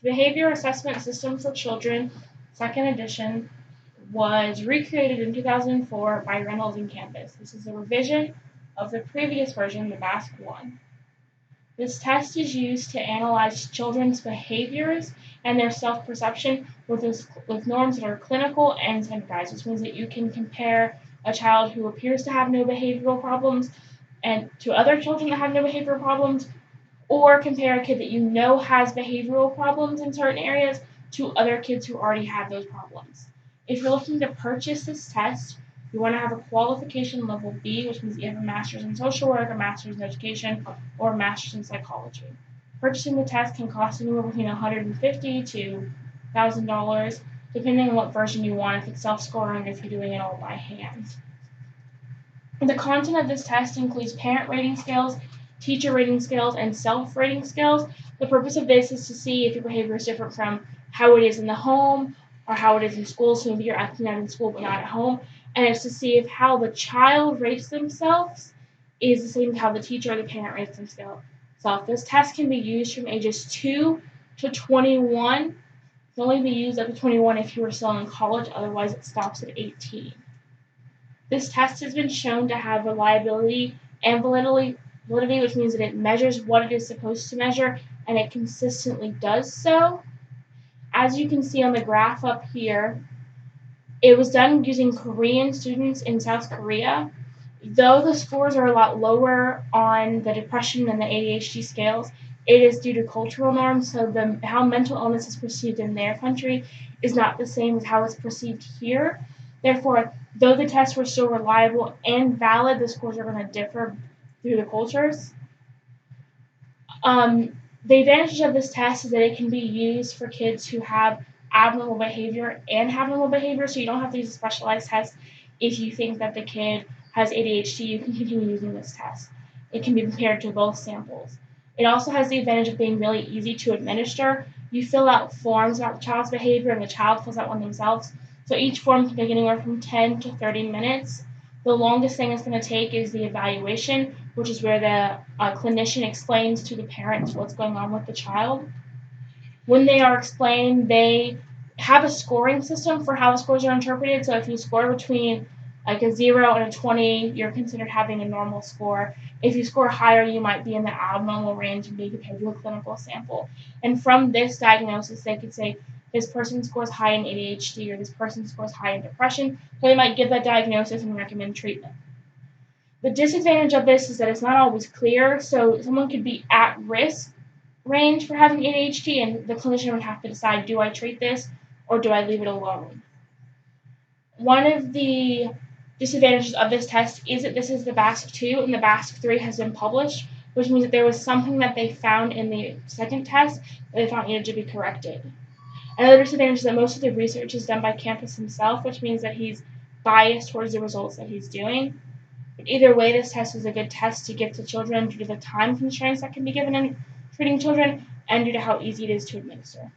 The Behavior Assessment System for Children, second edition, was recreated in 2004 by Reynolds and Campus. This is a revision of the previous version, the BASC 1. This test is used to analyze children's behaviors and their self-perception with norms that are clinical and standardized, which means that you can compare a child who appears to have no behavioral problems and to other children that have no behavioral problems, or compare a kid that you know has behavioral problems in certain areas to other kids who already have those problems. If you're looking to purchase this test, you want to have a qualification level B, which means you have a master's in social work, a master's in education, or a master's in psychology. Purchasing the test can cost anywhere between $150 to $1,000, depending on what version you want, if it's self-scoring or if you're doing it all by hand. The content of this test includes parent rating scales, teacher rating scales, and self-rating scales. The purpose of this is to see if your behavior is different from how it is in the home or how it is in school. So maybe you're acting out in school but not at home. And it's to see if how the child rates themselves is the same as how the teacher or the parent rates themselves. This test can be used from ages 2 to 21. It can only be used up to 21 if you are still in college, otherwise it stops at 18. This test has been shown to have reliability and validity, which means that it measures what it is supposed to measure and it consistently does so. As you can see on the graph up here, it was done using Korean students in South Korea. Though the scores are a lot lower on the depression and the ADHD scales, it is due to cultural norms, so how mental illness is perceived in their country is not the same as how it's perceived here. Therefore, though the tests were still reliable and valid, the scores are going to differ through the cultures. The advantage of this test is that it can be used for kids who have abnormal behavior and have normal behavior, so you don't have to use a specialized test if you think that the kid has ADHD. You can continue using this test. It can be compared to both samples. It also has the advantage of being really easy to administer. You fill out forms about the child's behavior, and the child fills out one themselves. So each form can take anywhere from 10 to 30 minutes. The longest thing it's going to take is the evaluation, which is where the clinician explains to the parents what's going on with the child. When they are explained, they have a scoring system for how the scores are interpreted. So if you score between like a 0 and a 20, you're considered having a normal score. If you score higher, you might be in the abnormal range and be compared to a clinical sample. And from this diagnosis, they could say this person scores high in ADHD or this person scores high in depression. So they might give that diagnosis and recommend treatment. The disadvantage of this is that it's not always clear. So someone could be at risk range for having ADHD, and the clinician would have to decide, do I treat this or do I leave it alone? One of the disadvantages of this test is that this is the BASC 2 and the BASC 3 has been published, which means that there was something that they found in the second test that they found needed to be corrected. Another disadvantage is that most of the research is done by Campus himself, which means that he's biased towards the results that he's doing. But either way, this test is a good test to give to children due to the time constraints that can be given in treating children and due to how easy it is to administer.